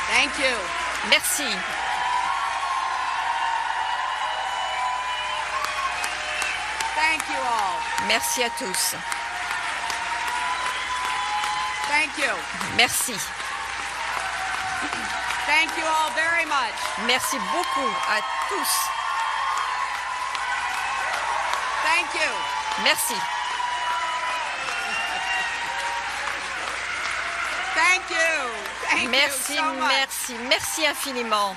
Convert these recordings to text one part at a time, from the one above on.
Thank you. Merci. Thank you all. Merci à tous. Thank you. Merci. Thank you all very much. Merci beaucoup à tous. Thank you. Merci. Thank you. Thank Merci, you so much. merci, merci infiniment.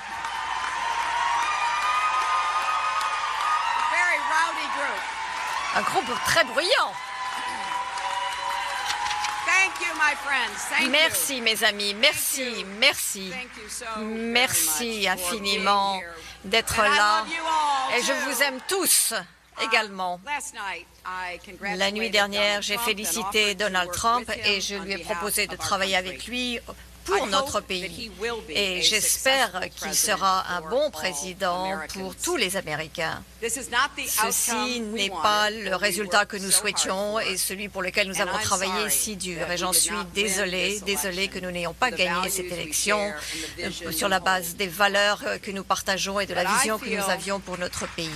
Very rowdy group. Un groupe très bruyant. Thank you, my friends. Thank Merci, mes amis. Merci, you. merci. Thank you so very Merci much for infiniment being here. d'être And I là. love you all, Et je too. vous aime tous également. Last night, I congratulated La nuit dernière, Donald j'ai Trump and félicité offered to Donald work Trump with him et je on lui ai behalf proposé de of our travailler country. avec lui I pour notre hope that pays. he will be Et a j'espère successful qu'il president sera un for bon all président pour Americans. tous les Américains. This is not the Ceci outcome we n'est wanted, pas but le we résultat worked que nous so hard souhaitions for. et celui pour lequel nous And avons I'm travaillé sorry si dur. that Et j'en we did suis not win désolée, this désolée que election. nous n'ayons pas The gagné values cette we élection share and the vision sur we la hold. base des valeurs que nous partageons et de la But I vision que nous feel- avions pour notre pays.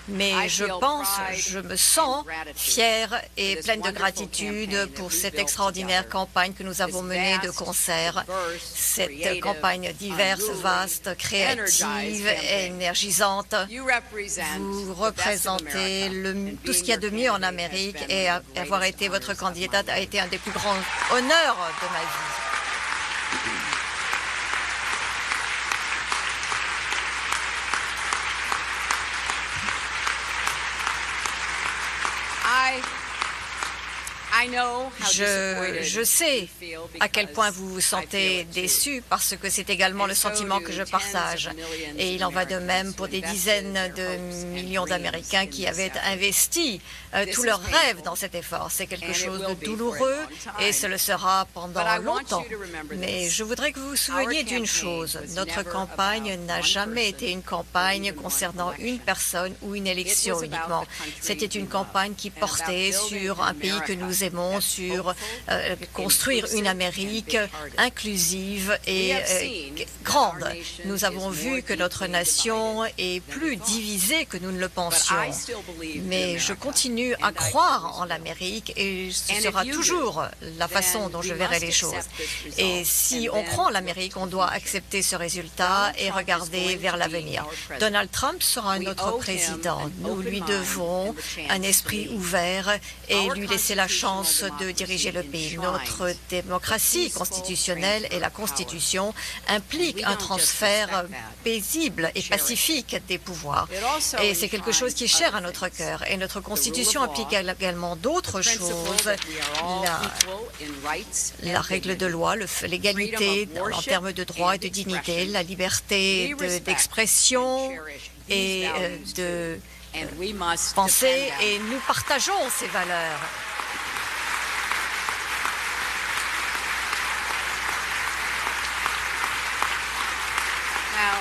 Mais I je feel pense, pride je me sens and gratitude fière et for this pleine de wonderful gratitude campaign that pour we cette built extraordinaire together. campagne que nous avons This menée de vast, concert. diverse, Cette creative, campagne diverse, unruly, vaste, créative energized et campaign. énergisante. You represent Vous the best of représentez America, and tout being ce qu'il y a de your mieux en candidate has Amérique been et one of the avoir greatest été votre honors of my candidate a life. été un des plus grands honneurs de ma vie. I know how disappointed Je sais you feel à quel point because vous vous I sentez feel it too. déçu parce que c'est également le And so sentiment do que je tens of partage. millions Et il en va de of même pour Americans des who dizaines invested their de hopes and millions dreams d'Américains in qui this avaient effort. investi This tous is leurs rêves painful, dans cet effort. C'est quelque and it chose de will be for a douloureux long time. et ce le sera But pendant I want longtemps. you to remember Mais this. je voudrais que vous vous souveniez Our d'une campaign chose. was Notre never campagne about n'a one jamais person été une or campagne even one concernant une election. personne ou une élection It was about uniquement. the country C'était we une love campagne qui and portait about building sur an un pays que America nous aimons, that's sur hopeful, construire une inclusive, Amérique and big-hearted. inclusive et We have seen that grande. our nation Nous avons is vu more que notre deeply nation divided est than plus we thought. divisée que nous ne le But pensions. I still believe in Mais je America, continue and à I croire always en will. l'Amérique et ce And if sera you do, toujours la façon then dont we je verrai must les choses. accept this result Et si and on then croit en look l'Amérique, to on the doit future. accepter ce résultat Donald et Trump is regarder going vers to be l'avenir. our president. Donald Trump sera We notre owe him président. an Nous open lui mind devons and the chance un to esprit lead. ouvert et Our lui laisser la chance constitutional de diriger le democracy pays. enshrines Notre démocratie the peaceful constitutionnelle et la transfer of power. Constitution And impliquent we un don't just transfert respect that, paisible et cherish pacifique des pouvoirs. It also Et c'est quelque chose qui est cher à enshrines notre other things. cœur. Et notre The Constitution rule of implique law, également d'autres the principle choses. that we are all La, equal in rights la and règle de dignity. loi, l'égalité Freedom of en worship termes de droits et de and dignité, expression. la liberté We respect d'expression and cherish these et values de too, and we must penser. defend them. Et nous partageons ces valeurs. Now,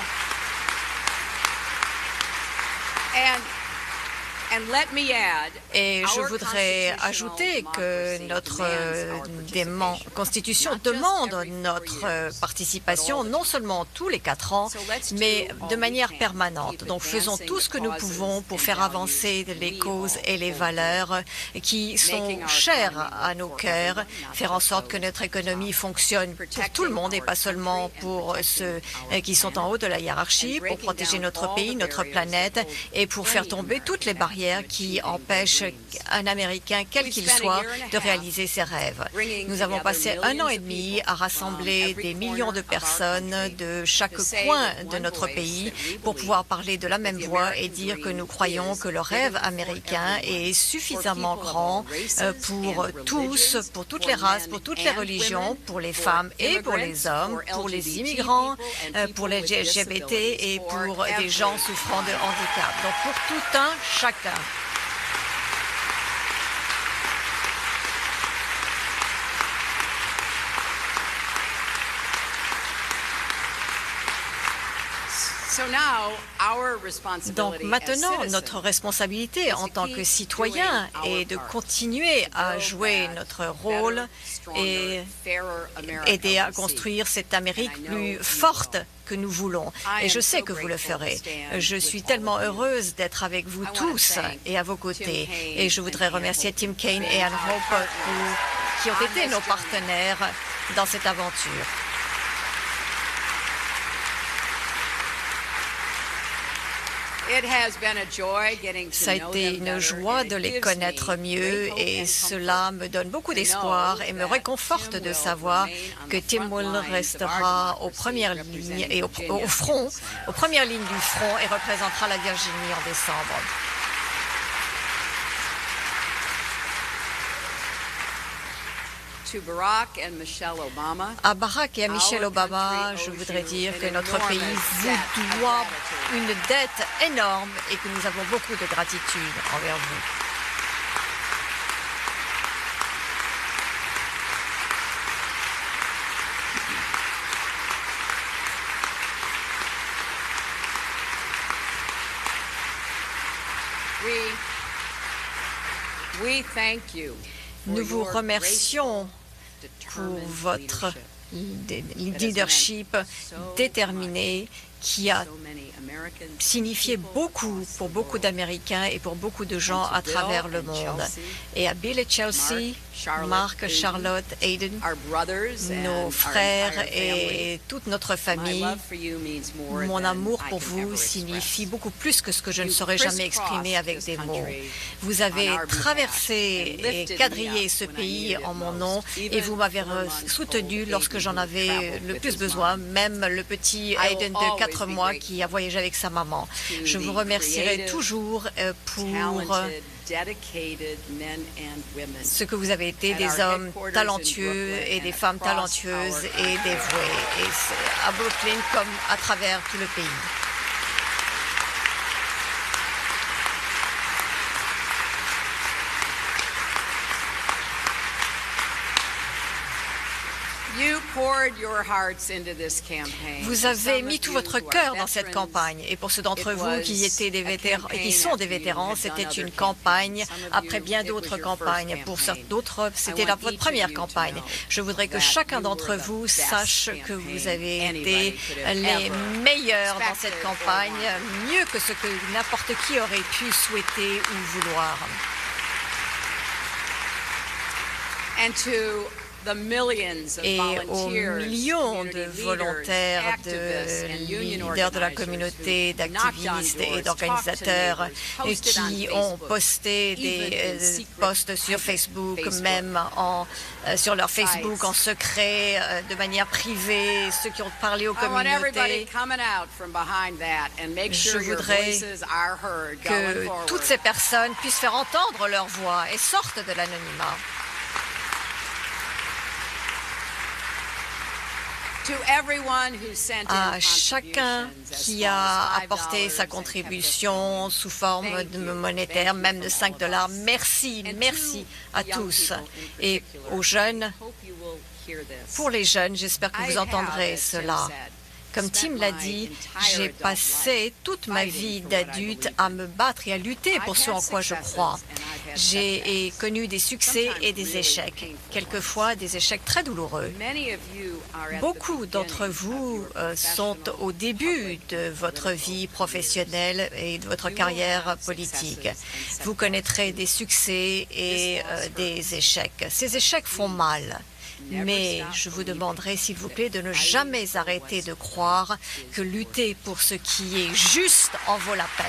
and let me add, Et je our voudrais constitutional ajouter que democracy notre demands our participation. Constitution Not just demande every 4 notre years, participation but all the non seulement tous les 4 ans, So let's mais do all de we manière can to permanente. keep Donc faisons advancing tout ce the que nous causes pouvons pour and faire values avancer les we causes all et les hold valeurs qui sont Making our chères economy à work nos for cœurs, everyone, not faire en just sorte que those notre at the économie top. fonctionne pour tout le monde et pas seulement pour ceux qui sont en haut de la hiérarchie, pour protéger notre pays, notre planète et pour faire tomber toutes les barrières qui empêchent un Américain, quel qu'il soit, de réaliser ses rêves. Nous avons passé 1 an et demi à rassembler des millions de personnes de chaque coin de notre pays pour pouvoir parler de la même voix et dire que nous croyons que le rêve américain est suffisamment grand pour tous, pour toutes les races, pour toutes les religions, pour les femmes et pour les hommes, pour les immigrants, pour les LGBT et pour des gens souffrant de handicap. Donc pour tout un chacun. Donc maintenant, notre responsabilité en tant que citoyens est de continuer à jouer notre rôle et aider à construire cette Amérique plus forte que nous voulons. Et je sais que vous le ferez. Je suis tellement heureuse d'être avec vous tous et à vos côtés. Et je voudrais remercier Tim Kaine et Ann Hope qui ont été nos partenaires dans cette aventure. Ça a été une joie de les connaître mieux et cela me donne beaucoup d'espoir et me réconforte de savoir que Tim Will restera aux premières lignes et aux premières lignes du front et représentera la Virginie en décembre. À Barack et à Michelle Obama, je voudrais dire que notre pays vous doit une dette énorme et que nous avons beaucoup de gratitude envers vous. Nous vous remercions pour votre leadership déterminé qui a signifié beaucoup pour beaucoup d'Américains et pour beaucoup de gens à travers le monde. Et à Bill et Chelsea, Mark, Charlotte, Aiden, nos frères et toute notre famille, mon amour pour vous signifie beaucoup plus que ce que je ne saurais jamais exprimer avec des mots. Vous avez traversé et quadrillé ce pays en mon nom et vous m'avez soutenu lorsque j'en avais le plus besoin, même le petit Aiden de 4 mois qui a voyagé avec sa maman. Je vous remercierai toujours pour ce que vous avez été, des hommes talentueux et des femmes talentueuses et dévouées, et à Brooklyn comme à travers tout le pays. Vous avez mis tout votre cœur dans cette campagne et pour ceux d'entre vous qui étaient des vétérans, qui sont des vétérans, c'était une campagne après bien d'autres campagnes. Pour d'autres, c'était votre première campagne. Je voudrais que chacun d'entre vous sache que vous avez été les meilleurs dans cette campagne, mieux que ce que n'importe qui aurait pu souhaiter ou vouloir. Et aux millions de volontaires, de leaders de la communauté, d'activistes et d'organisateurs qui ont posté des posts sur Facebook, même sur leur Facebook en secret, de manière privée, ceux qui ont parlé aux communautés. Je voudrais que toutes ces personnes puissent faire entendre leur voix et sortent de l'anonymat. À chacun qui a apporté sa contribution sous forme de monétaire, même de $5, merci, merci à tous. Et aux jeunes, pour les jeunes, j'espère que vous entendrez cela. Comme Tim l'a dit, j'ai passé toute ma vie d'adulte à me battre et à lutter pour ce en quoi je crois. J'ai connu des succès et des échecs, quelquefois des échecs très douloureux. Beaucoup d'entre vous sont au début de votre vie professionnelle et de votre carrière politique. Vous connaîtrez des succès et des échecs. Ces échecs font mal. Mais je vous demanderai, s'il vous plaît, de ne jamais arrêter de croire que lutter pour ce qui est juste en vaut la peine.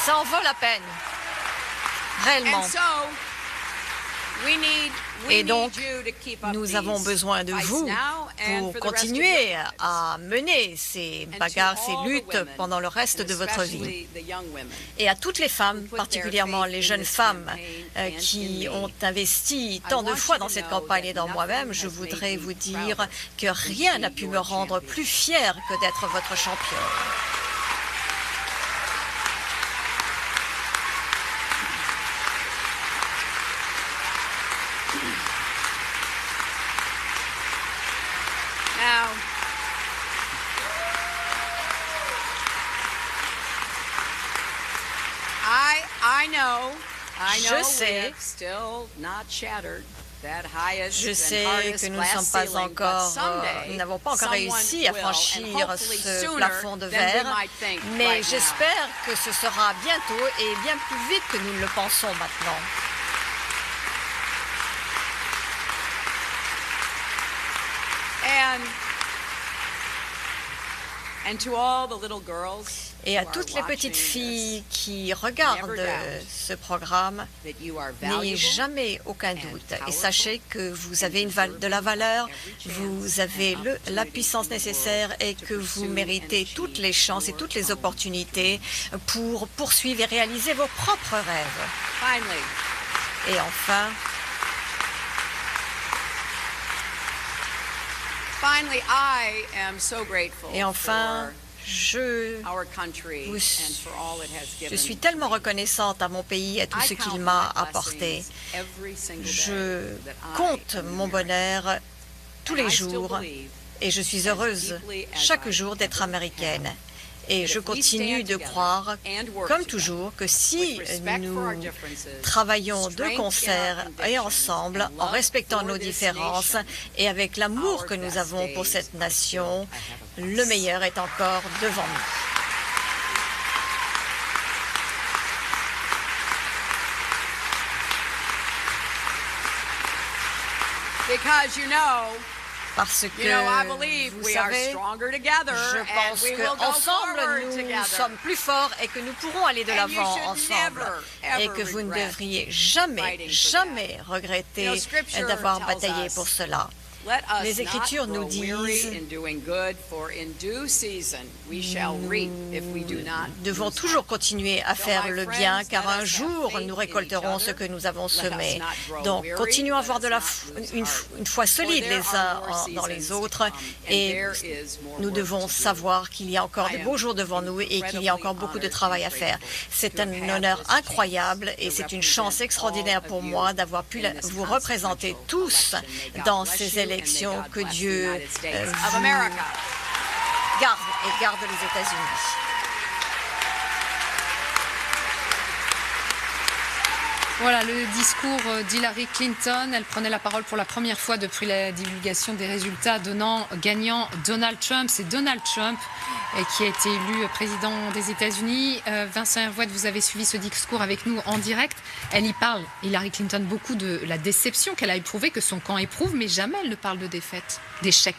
Ça en vaut la peine, réellement. Et donc, nous avons besoin de vous pour continuer à mener ces bagarres, ces luttes pendant le reste de votre vie. Et à toutes les femmes, particulièrement les jeunes femmes qui ont investi tant de fois dans cette campagne et dans moi-même, je voudrais vous dire que rien n'a pu me rendre plus fière que d'être votre championne. Now, I know Je sais que nous nous n'avons pas encore réussi à franchir ce plafond de verre, mais j'espère que ce sera bientôt et bien plus vite que nous ne le pensons maintenant. Et à toutes les petites filles qui regardent ce programme, n'ayez jamais aucun doute et sachez que vous avez de la valeur, vous avez la puissance nécessaire et que vous méritez toutes les chances et toutes les opportunités pour poursuivre et réaliser vos propres rêves. Et enfin, je suis tellement reconnaissante à mon pays et à tout ce qu'il m'a apporté. Je compte mon bonheur tous les jours et je suis heureuse chaque jour d'être américaine. Et je continue de croire, comme toujours, que si nous travaillons de concert et ensemble, en respectant nos différences et avec l'amour que nous avons pour cette nation, le meilleur est encore devant nous. Parce que, vous savez, je pense qu'ensemble, nous sommes plus forts et que nous pourrons aller de l'avant ensemble. Et que vous ne devriez jamais regretter d'avoir bataillé pour cela. Les Écritures nous disent nous devons toujours continuer à faire le bien, car un jour, nous récolterons ce que nous avons semé. Donc, continuons à avoir une foi solide les uns dans les autres, et nous devons savoir qu'il y a encore de beaux jours devant nous et qu'il y a encore beaucoup de travail à faire. C'est un honneur incroyable et c'est une chance extraordinaire pour moi d'avoir pu vous représenter tous dans ces élections. Que Dieu vous garde et garde les États-Unis. Voilà le discours d'Hillary Clinton. Elle prenait la parole pour la première fois depuis la divulgation des résultats donnant gagnant Donald Trump. C'est Donald Trump qui a été élu président des États-Unis. Vincent Hervouet, vous avez suivi ce discours avec nous en direct. Elle y parle, Hillary Clinton, beaucoup de la déception qu'elle a éprouvée, que son camp éprouve, mais jamais elle ne parle de défaite, d'échec.